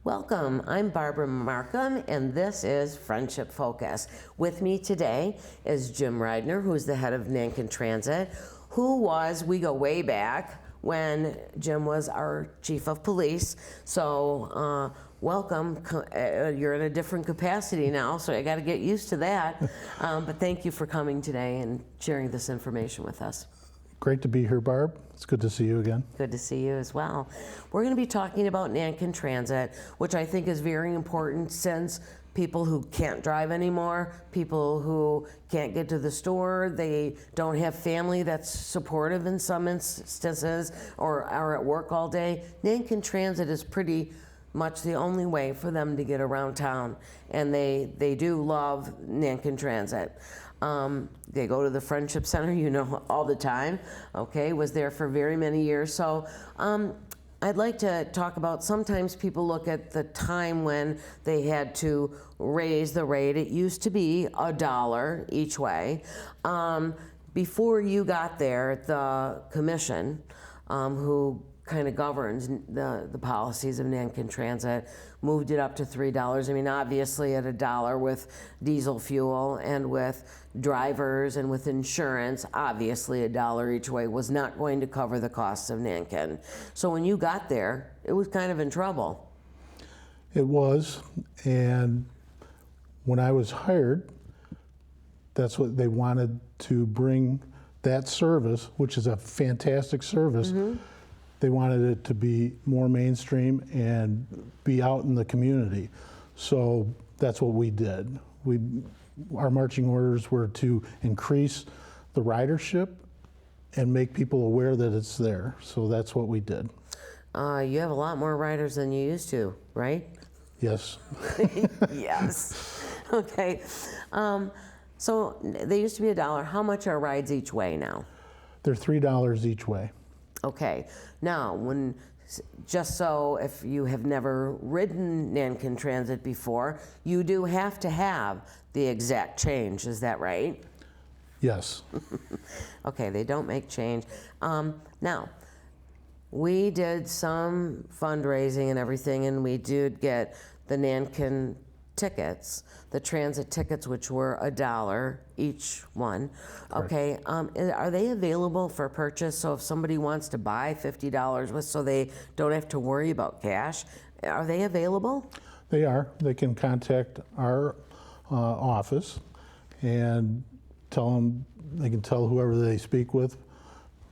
Welcome, I'm Barbara Marcum, and this is Friendship Focus. With me today is Jim Ridener, who's the head of Nankin Transit, we go way back when Jim was our chief of police. So welcome, you're in a different capacity now, so I gotta get used to that. But thank you for coming today and sharing this information with us. Great to be here, Barb. It's good to see you again. Good to see you as well. We're going to be talking about Nankin Transit, which I think is very important since people who can't drive anymore, people who can't get to the store, they don't have family that's supportive in some instances, or are at work all day. Nankin Transit is pretty much the only way for them to get around town, and they do love Nankin Transit. They go to the Friendship Center, you know, all the time. Okay, was there for very many years. So I'd like to talk about, sometimes people look at the time when they had to raise the rate. It used to be $1 each way. Before you got there, the commission, who kind of governs the policies of Nankin Transit, moved it up to $3. I mean, obviously at $1 with diesel fuel and with drivers and with insurance, obviously $1 each way was not going to cover the costs of Nankin. So when you got there, it was kind of in trouble. It was, and when I was hired, that's what they wanted, to bring that service, which is a fantastic service. Mm-hmm. They wanted it to be more mainstream and be out in the community. So that's what we did. Our marching orders were to increase the ridership and make people aware that it's there. So that's what we did. You have a lot more riders than you used to, right? Yes. Yes. Okay. So they used to be $1. How much are rides each way now? They're $3 each way. Okay, now just so if you have never ridden Nankin Transit before, you do have to have the exact change, is that right? Yes. Okay, they don't make change. Now, we did some fundraising and everything, and we did get the Nankin tickets, the transit tickets, which were $1 each one. Correct. Okay, are they available for purchase? So if somebody wants to buy $50 so they don't have to worry about cash, are they available? They are. They can contact our office and tell them, they can tell whoever they speak with,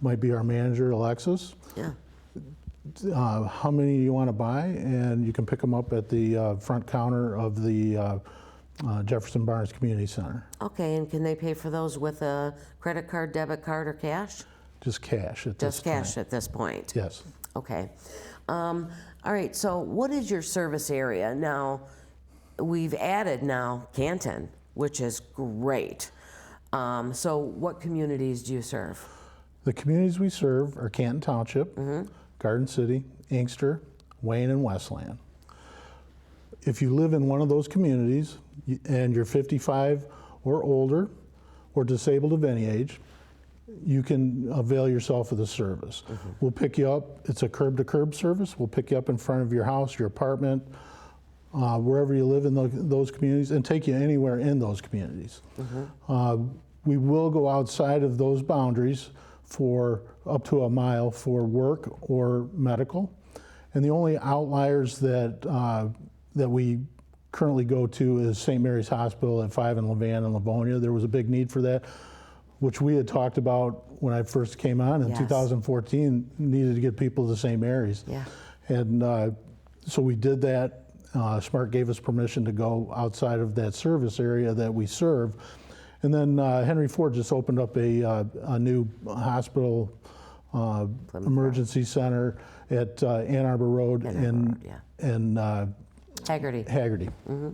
might be our manager, Alexis. Yeah. How many you want to buy, and you can pick them up at the front counter of the Jefferson Barnes Community Center. Okay, and can they pay for those with a credit card, debit card, or cash? Just cash at this point. Just cash at this point? Yes. Okay. All right, so what is your service area? Now, we've added now Canton, which is great. So what communities do you serve? The communities we serve are Canton Township, mm-hmm. Garden City, Inkster, Wayne, and Westland. If you live in one of those communities and you're 55 or older or disabled of any age, you can avail yourself of the service. Mm-hmm. We'll pick you up. It's a curb-to-curb service. We'll pick you up in front of your house, your apartment, wherever you live in those communities, and take you anywhere in those communities. Mm-hmm. We will go outside of those boundaries for up to a mile for work or medical. And the only outliers that we currently go to is St. Mary's Hospital at 5 in Levan and Livonia. There was a big need for that, which we had talked about when I first came on in 2014, needed to get people to St. Mary's. Yeah. And so we did that. SMART gave us permission to go outside of that service area that we serve. And then Henry Ford just opened up a new hospital emergency center at Ann Arbor Road in Haggerty. Mm-hmm.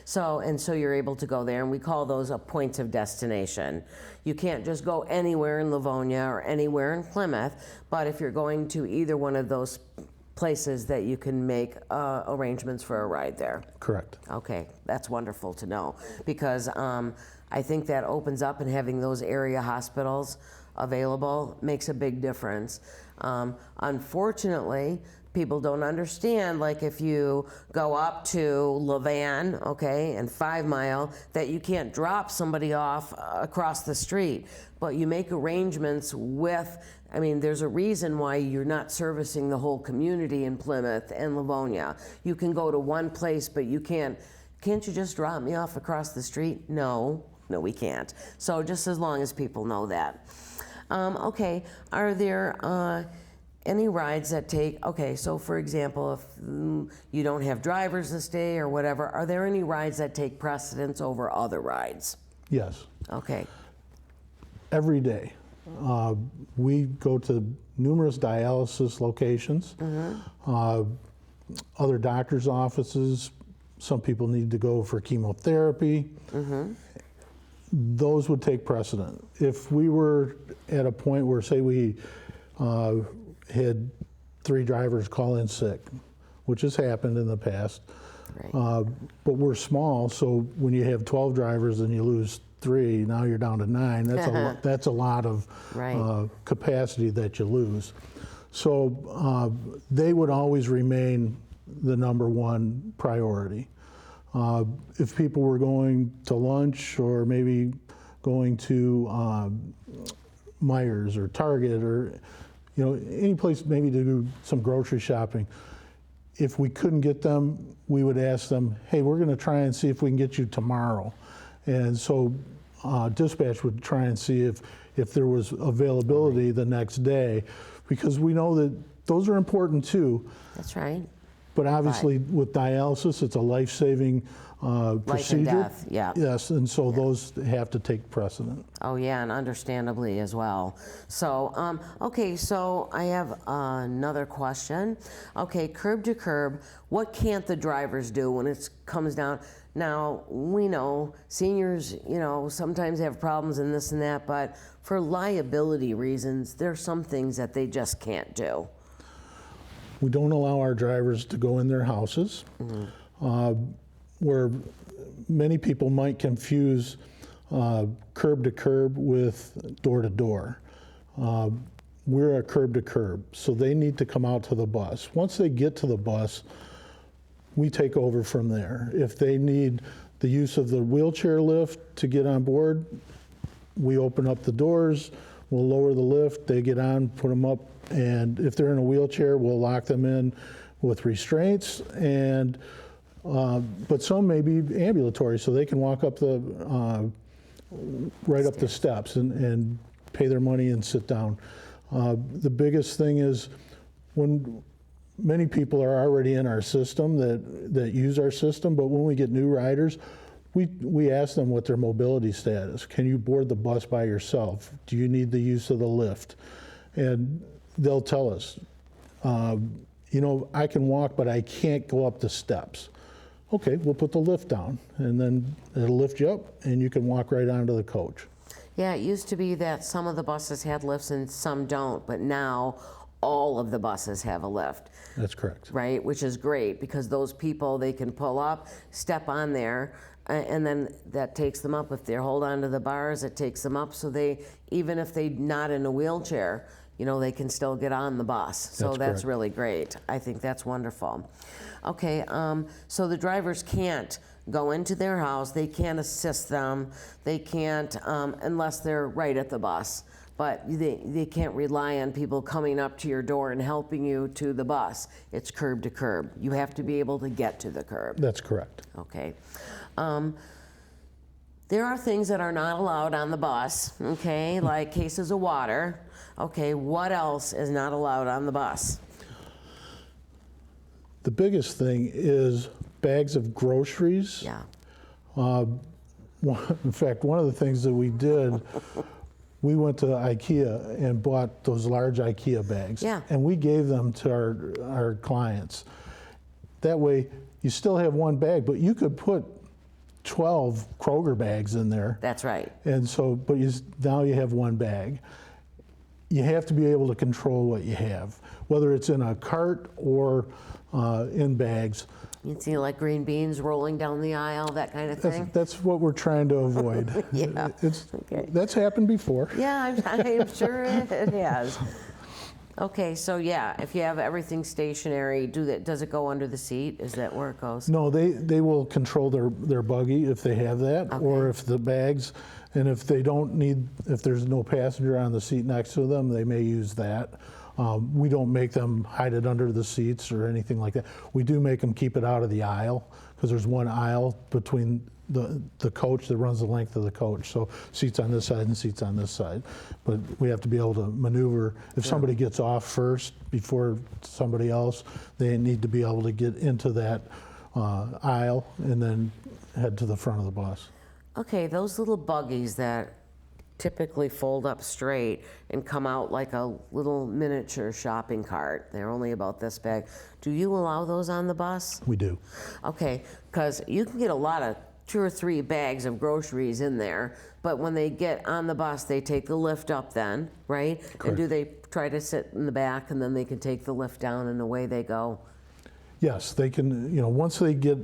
So you're able to go there, and we call those a points of destination. You can't just go anywhere in Livonia or anywhere in Plymouth, but if you're going to either one of those places, that you can make arrangements for a ride there. Correct. Okay, that's wonderful to know, because I think that opens up, and having those area hospitals available makes a big difference. Unfortunately, people don't understand, like if you go up to Levan, okay, and 5 Mile, that you can't drop somebody off across the street, but you make arrangements with, I mean, there's a reason why you're not servicing the whole community in Plymouth and Livonia. You can go to one place, but you can't you just drop me off across the street? No, we can't. So just as long as people know that. Okay, are there any rides that take, okay, so for example, if you don't have drivers this day or whatever, are there any rides that take precedence over other rides? Yes. Okay. Every day. We go to numerous dialysis locations, other doctor's offices. Some people need to go for chemotherapy. Those would take precedent. If we were at a point where, say, we had 3 drivers call in sick, which has happened in the past, Right. But we're small, so when you have 12 drivers and you lose 3, now you're down to 9. That's a lot of Right. capacity that you lose. So they would always remain the number one priority. If people were going to lunch or maybe going to Myers or Target or any place maybe to do some grocery shopping, if we couldn't get them, we would ask them, hey, we're going to try and see if we can get you tomorrow. And so dispatch would try and see if there was availability the next day, because we know that those are important too. That's right. But obviously with dialysis, it's a life-saving procedure. Life and death, yeah. Yes, and so those have to take precedent. Oh yeah, and understandably as well. So, okay, so I have another question. Okay, curb to curb, what can't the drivers do when it comes down? Now, we know seniors, sometimes have problems and this and that, but for liability reasons, there's some things that they just can't do. We don't allow our drivers to go in their houses, where many people might confuse curb to curb with door to door. We're a curb to curb, so they need to come out to the bus. Once they get to the bus, we take over from there. If they need the use of the wheelchair lift to get on board, we open up the doors, we'll lower the lift, they get on, put them up, and if they're in a wheelchair, we'll lock them in with restraints. And but some may be ambulatory, so they can walk up the right up the steps and pay their money and sit down. The biggest thing is when many people are already in our system that use our system, but when we get new riders, we ask them what their mobility status. Can you board the bus by yourself? Do you need the use of the lift? And they'll tell us, I can walk, but I can't go up the steps. Okay, we'll put the lift down, and then it'll lift you up, and you can walk right onto the coach. Yeah, it used to be that some of the buses had lifts and some don't, but now all of the buses have a lift. That's correct. Right, which is great, because those people, they can pull up, step on there, and then that takes them up. If they hold on to the bars, it takes them up, so they, even if they're not in a wheelchair, they can still get on the bus. So that's really great. I think that's wonderful. Okay, so the drivers can't go into their house, they can't assist them, they can't, unless they're right at the bus. But they can't rely on people coming up to your door and helping you to the bus. It's curb to curb. You have to be able to get to the curb. That's correct. Okay. There are things that are not allowed on the bus, okay, like cases of water. Okay, what else is not allowed on the bus? The biggest thing is bags of groceries. Yeah. In fact, one of the things that we did, we went to IKEA and bought those large IKEA bags. Yeah. And we gave them to our clients. That way, you still have one bag, but you could put 12 Kroger bags in there. That's right. And so, but now you have one bag. You have to be able to control what you have, whether it's in a cart or in bags. You see like green beans rolling down the aisle, that kind of thing? That's what we're trying to avoid. Yeah. That's happened before. Yeah, I'm sure it has. Okay, so yeah, if you have everything stationary, does it go under the seat? Is that where it goes? No, they will control their buggy if they have that, or if the bags, and if they don't need, if there's no passenger on the seat next to them, they may use that. We don't make them hide it under the seats or anything like that. We do make them keep it out of the aisle, because there's one aisle between the coach that runs the length of the coach. So seats on this side and seats on this side. But we have to be able to maneuver. If somebody gets off first before somebody else, they need to be able to get into that aisle and then head to the front of the bus. Okay, those little buggies that typically fold up straight and come out like a little miniature shopping cart. They're only about this big. Do you allow those on the bus? We do. Okay, because you can get a lot of 2 or 3 bags of groceries in there, but when they get on the bus, they take the lift up then, right? Correct. And do they try to sit in the back and then they can take the lift down and away they go? Yes, they can, once they get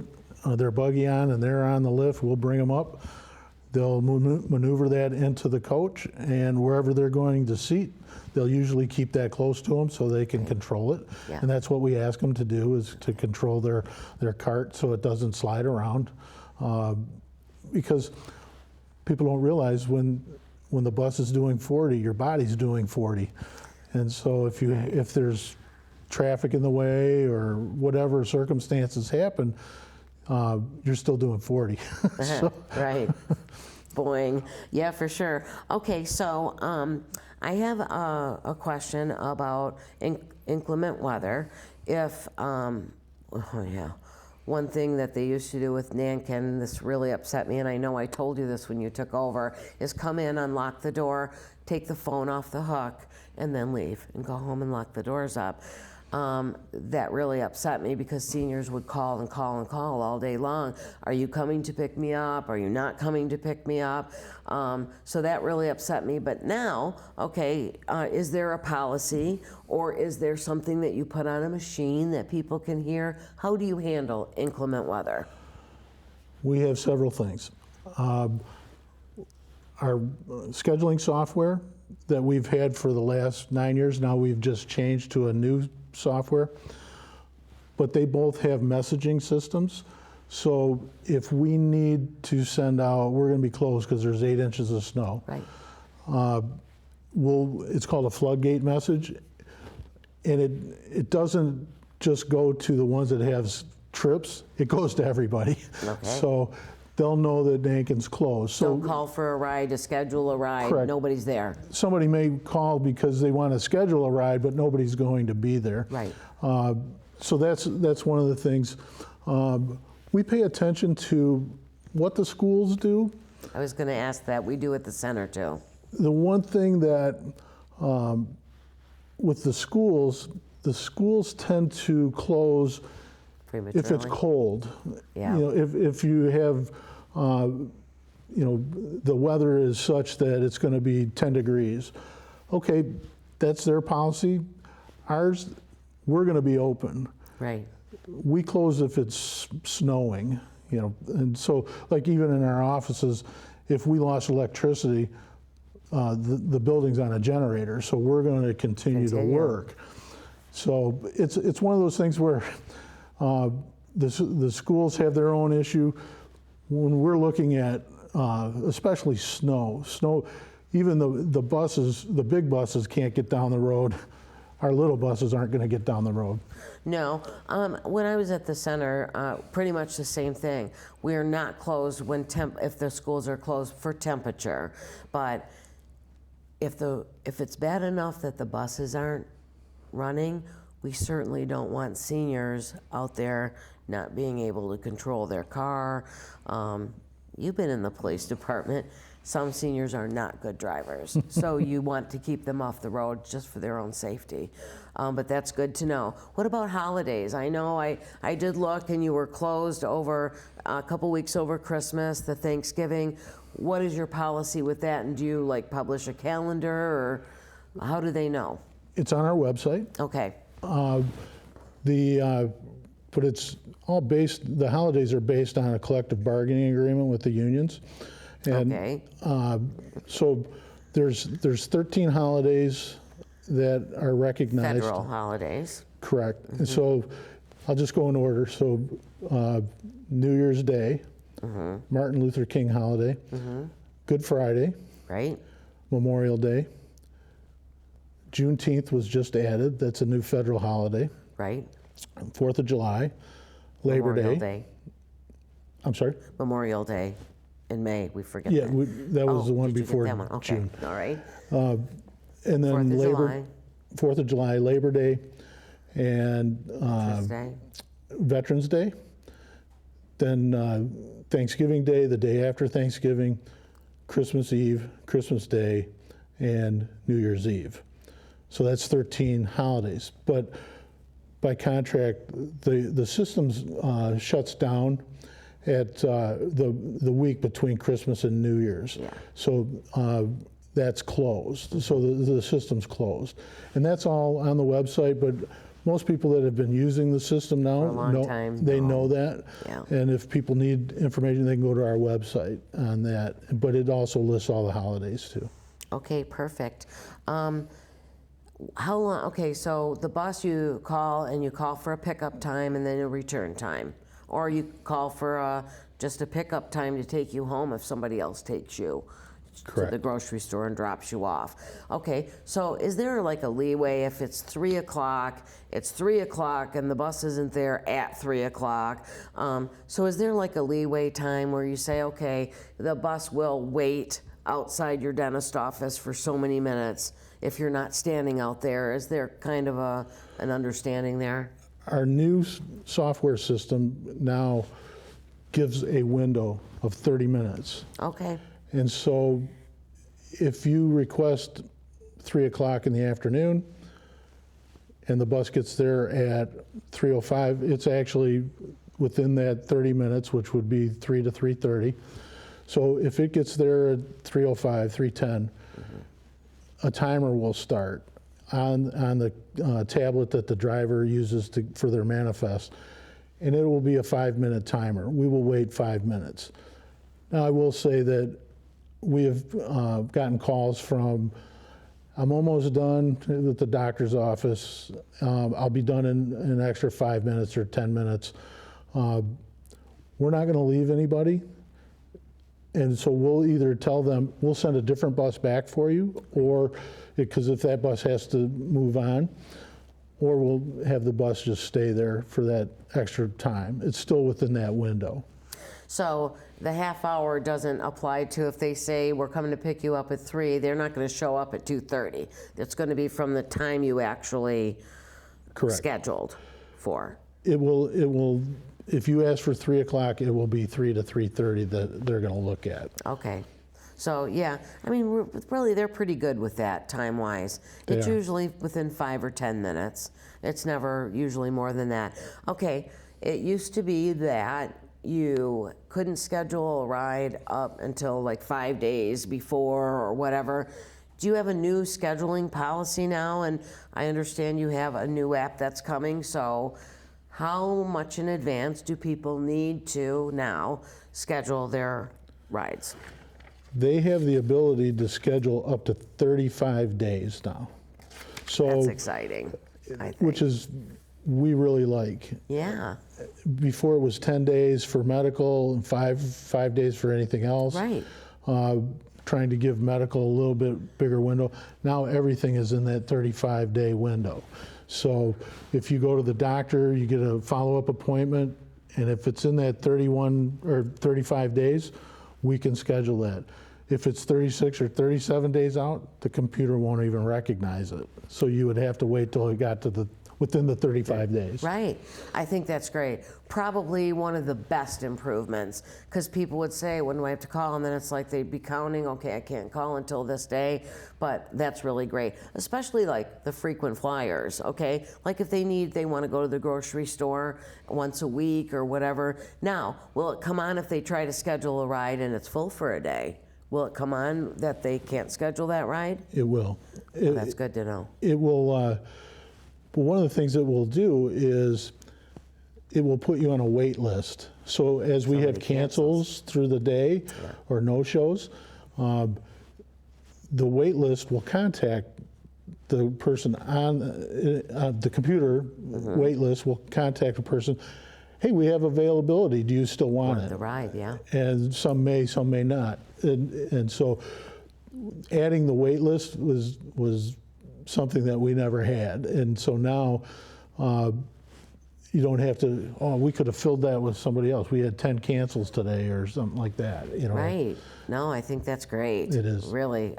their buggy on and they're on the lift, we'll bring them up. They'll maneuver that into the coach, and wherever they're going to seat, they'll usually keep that close to them so they can control it. Yeah. And that's what we ask them to do, is to control their cart so it doesn't slide around. Because people don't realize when the bus is doing 40, your body's doing 40. And so if there's traffic in the way or whatever circumstances happen, you're still doing 40. So, Right. Boing. Yeah, for sure. Okay, so I have a question about inclement weather. If, one thing that they used to do with Nankin, this really upset me, and I know I told you this when you took over, is come in, unlock the door, take the phone off the hook, and then leave and go home and lock the doors up. That really upset me because seniors would call and call and call all day long. Are you coming to pick me up? Are you not coming to pick me up? So that really upset me. But now, okay, is there a policy, or is there something that you put on a machine that people can hear? How do you handle inclement weather? we have several things. Our scheduling software that we've had for the last 9 years, now we've just changed to a new software, but they both have messaging systems. So if we need to send out, we're going to be closed because there's 8 inches of snow. Right. It's called a floodgate message, and it doesn't just go to the ones that have trips, it goes to everybody. Okay. So they'll know that Nankin's closed. So Don't call for a ride, to schedule a ride, Correct. Nobody's there. somebody may call because they want to schedule a ride, but nobody's going to be there. Right. So that's one of the things. We pay attention to what the schools do. I was going to ask that. We do at the center too. The one thing that with the schools tend to close Prematurely. if it's cold. Yeah. You know, if you have, the weather is such that it's going to be 10 degrees. Okay, that's their policy. Ours, we're going to be open. Right. We close if it's snowing, and so like even in our offices, if we lost electricity, the building's on a generator, so we're going to continue to work. So it's one of those things where the schools have their own issue. When we're looking at especially snow, even the buses, the big buses can't get down the road. Our little buses aren't going to get down the road. No. When I was at the center, pretty much the same thing. We are not closed if the schools are closed for temperature, but if it's bad enough that the buses aren't running, we certainly don't want seniors out there not being able to control their car. You've been in the police department. Some seniors are not good drivers, so you want to keep them off the road just for their own safety. But that's good to know. What about holidays? I know I did look, and you were closed over a couple weeks over Christmas, the Thanksgiving. What is your policy with that? And do you publish a calendar, or how do they know? It's on our website. Okay. But it's all based. The holidays are based on a collective bargaining agreement with the unions. And Okay. so there's 13 holidays that are recognized. Federal holidays. Correct. And so I'll just go in order. So New Year's Day, Martin Luther King holiday, Good Friday, Right. Memorial Day. Juneteenth was just added. That's a new federal holiday. Right. 4th of July, Labor Memorial Day. Day. I'm sorry? Memorial Day in May. We forget Yeah, that. that was the one did you get before that one? Okay. June. All right. And then 4th of July. 4th of July, Labor Day, and Tuesday. Veterans Day. Then Thanksgiving Day, the day after Thanksgiving, Christmas Eve, Christmas Day, and New Year's Eve. So that's 13 holidays. But by contract, the system shuts down at the week between Christmas and New Year's. Yeah. So that's closed. So the system's closed. And that's all on the website, but most people that have been using the system now, For a long time, they know. know that. Yeah. And if people need information, they can go to our website on that. But it also lists all the holidays too. Okay, perfect. How long? Okay, so the bus you call for a pickup time and then a return time, or you call for just a pickup time to take you home if somebody else takes you to the grocery store and drops you off. Okay, so is there like a leeway if it's 3 o'clock? It's 3 o'clock and the bus isn't there at 3 o'clock. So is there like a leeway time where you say, okay, the bus will wait outside your dentist office for so many minutes if you're not standing out there? Is there kind of an understanding there? Our new software system now gives a window of 30 minutes. Okay. And so if you request 3 o'clock in the afternoon and the bus gets there at 3:05, it's actually within that 30 minutes, which would be 3 to 3:30. So if it gets there at 3:05, 3:10, a timer will start on the tablet that the driver uses for their manifest, and it will be a 5-minute timer. We will wait 5 minutes. Now, I will say that we have gotten calls from, I'm almost done with the doctor's office. I'll be done in an extra 5 minutes or 10 minutes. We're not going to leave anybody. And so we'll either tell them, we'll send a different bus back for you, or because if that bus has to move on, or we'll have the bus just stay there for that extra time. It's still within that window. So the half hour doesn't apply to if they say we're coming to pick you up at 3, they're not going to show up at 2:30. It's going to be from the time you actually scheduled for. It will. If you ask for 3 o'clock, it will be 3 to 3:30 that they're going to look at. Okay. So yeah, I mean, really, they're pretty good with that time-wise. It's usually within 5 or 10 minutes. It's never usually more than that. Okay, it used to be that you couldn't schedule a ride up until like 5 days before or whatever. Do you have a new scheduling policy now? And I understand you have a new app that's coming, so how much in advance do people need to now schedule their rides? They have the ability to schedule up to 35 days now. So That's exciting, I think. Which is, we really like. Yeah, Before it was 10 days for medical and five days for anything else. right. Trying to give medical a little bit bigger window. Now everything is in that 35-day window. So if you go to the doctor, you get a follow-up appointment, and if it's in that 31 or 35 days, we can schedule that. If it's 36 or 37 days out, the computer won't even recognize it. So you would have to wait till it got to within the 35 days. Right. I think that's great. Probably one of the best improvements, because people would say, when do I have to call? And then it's like they'd be counting, okay, I can't call until this day, but that's really great. Especially like the frequent flyers, okay? Like if they want to go to the grocery store once a week or whatever. Now, will it come on if they try to schedule a ride and it's full for a day? Will it come on that they can't schedule that ride? It will. Oh, that's good to know. It will. But one of the things it will do is it will put you on a wait list. So as we have cancels through the day or no-shows, the wait list will contact the person on the computer wait list will contact a person. Hey, we have availability. Do you still want it? The ride, yeah. And some may not. And so adding the wait list was something that we never had. And so now you don't have to, we could have filled that with somebody else. We had 10 cancels today or something like that. Right. No, I think that's great. It is. Really.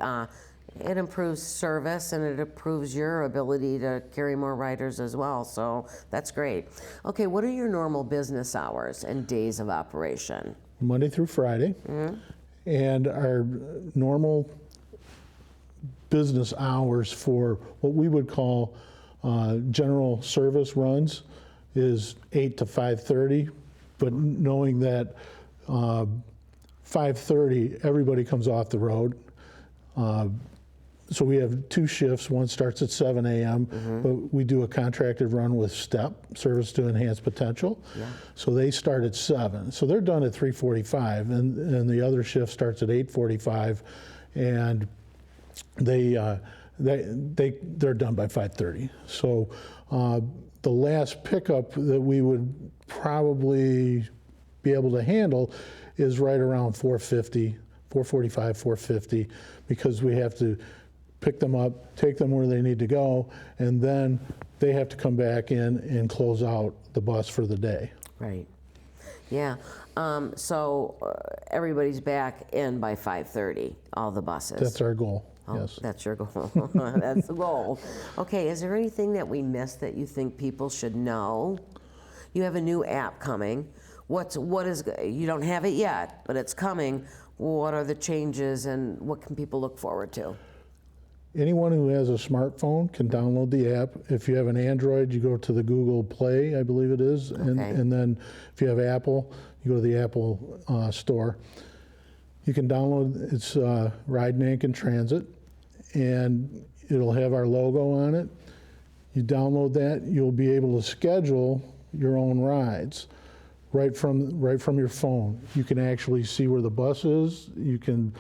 It improves service and it improves your ability to carry more riders as well. So that's great. Okay, what are your normal business hours and days of operation? Monday through Friday. And our normal business hours for what we would call general service runs is 8 to 5:30, but knowing that 5:30 everybody comes off the road. So we have 2 shifts. One starts at 7 a.m., but we do a contracted run with STEP, Service to Enhance Potential. Yeah. So they start at 7. So they're done at 3:45, and the other shift starts at 8:45, and they're done by 5:30. So the last pickup that we would probably be able to handle is right around 4:50, 4:45, 4:50, because we have to pick them up, take them where they need to go, and then they have to come back in and close out the bus for the day. Right. Yeah. So everybody's back in by 5:30, all the buses. That's our goal. Oh, Yes. that's your goal. That's the goal. Okay, is there anything that we missed that you think people should know? You have a new app coming. You don't have it yet, but it's coming. What are the changes and what can people look forward to? Anyone who has a smartphone can download the app. If you have an Android, you go to the Google Play, I believe it is. And then if you have Apple, you go to the Apple store. You can download, it's Ride Nankin Transit, and it'll have our logo on it. You download that, you'll be able to schedule your own rides right from your phone. You can actually see where the bus is. You can,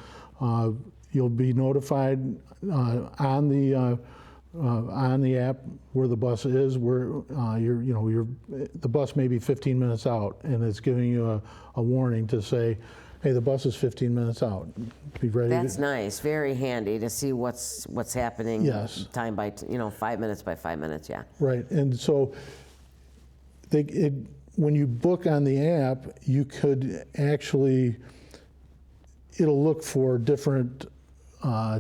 you'll be notified on the app where the bus is, where the bus may be 15 minutes out, and it's giving you a warning to say, hey, the bus is 15 minutes out. Be ready. That's nice. Very handy to see what's happening. Yes. Time by 5 minutes by 5 minutes. Yeah. Right, and so when you book on the app, you could actually, it'll look for different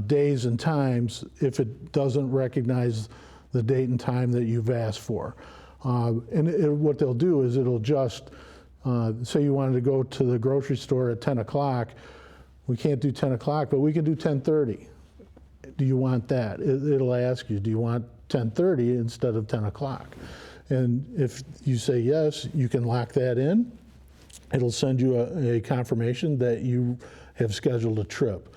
days and times if it doesn't recognize the date and time that you've asked for. What they'll do is it'll just, say you wanted to go to the grocery store at 10 o'clock, we can't do 10 o'clock, but we can do 10:30. Do you want that? It'll ask you, do you want 10:30 instead of 10 o'clock? And if you say yes, you can lock that in. It'll send you a confirmation that you have scheduled a trip.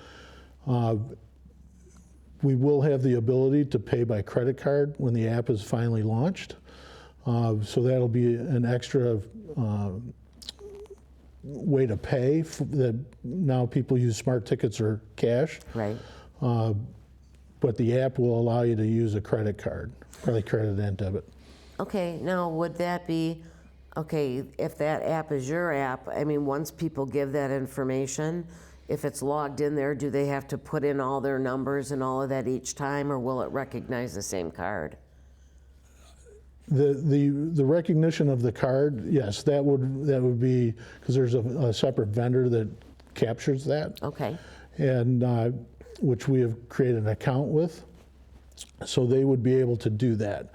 We will have the ability to pay by credit card when the app is finally launched. So that'll be an extra way to pay. That now people use smart tickets or cash. Right. But the app will allow you to use a credit card, probably credit and debit. Okay, now would that be, okay, if that app is your app, I mean, once people give that information, if it's logged in there, do they have to put in all their numbers and all of that each time, or will it recognize the same card? The recognition of the card, yes, that would be, because there's a separate vendor that captures that. Okay. And which we have created an account with, so they would be able to do that.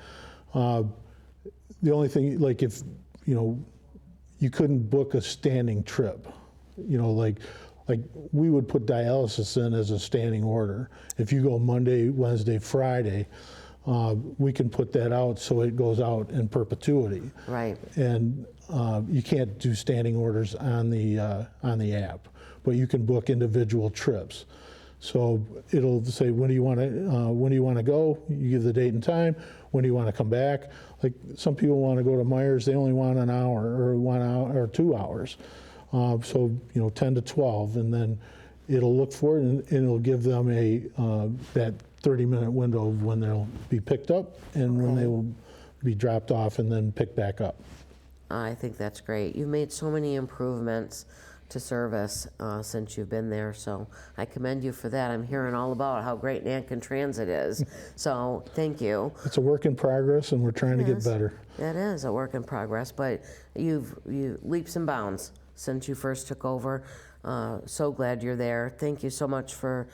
The only thing, like if, you couldn't book a standing trip, like we would put dialysis in as a standing order. If you go Monday, Wednesday, Friday, we can put that out so it goes out in perpetuity. Right. And you can't do standing orders on the app, but you can book individual trips. So it'll say, when do you want to go? You give the date and time. When do you want to come back? Like some people want to go to Myers, they only want an hour or 1 hour or 2 hours. So 10 to 12, and then it'll look for it and it'll give them that 30-minute window of when they'll be picked up and when they will be dropped off and then picked back up. I think that's great. You've made so many improvements to service since you've been there, so I commend you for that. I'm hearing all about how great Nankin Transit is, so thank you. It's a work in progress, and we're trying to get better. It is a work in progress, but you leaps and bounds since you first took over. So glad you're there. Thank you so much for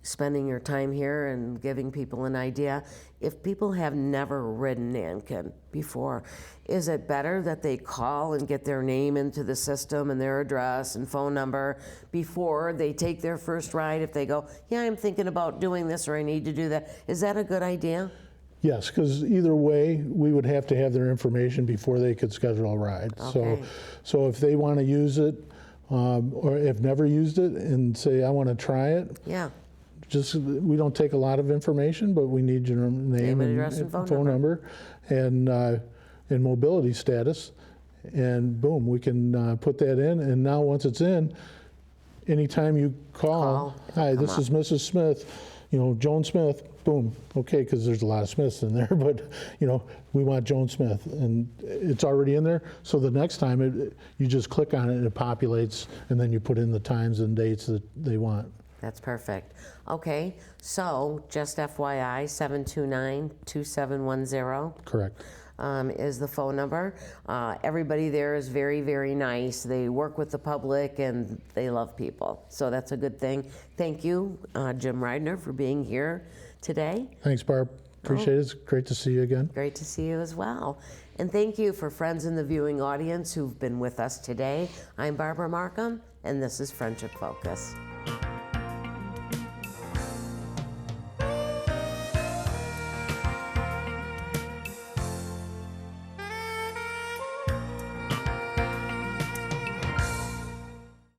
spending your time here and giving people an idea. If people have never ridden Nankin before, is it better that they call and get their name into the system and their address and phone number before they take their first ride? If they go, yeah, I'm thinking about doing this or I need to do that, is that a good idea? Yes, because either way, we would have to have their information before they could schedule a ride. Okay. So if they want to use it or have never used it and say, I want to try it, Yeah. we don't take a lot of information, but we need your name and address and phone number and mobility status, and boom, we can put that in. And now once it's in, anytime you call, hi, this is Mrs. Smith, Joan Smith, boom, okay, because there's a lot of Smiths in there, but we want Joan Smith, and it's already in there. So the next time you just click on it and it populates, and then you put in the times and dates that they want. That's perfect. Okay, so just FYI, 729-2710. Correct. Is the phone number. Everybody there is very, very nice. They work with the public and they love people. So that's a good thing. Thank you, Jim Ridener, for being here today. Thanks, Barb. Appreciate it. It's great to see you again. Great to see you as well. And thank you for friends in the viewing audience who've been with us today. I'm Barbara Marcum, and this is Friendship Focus.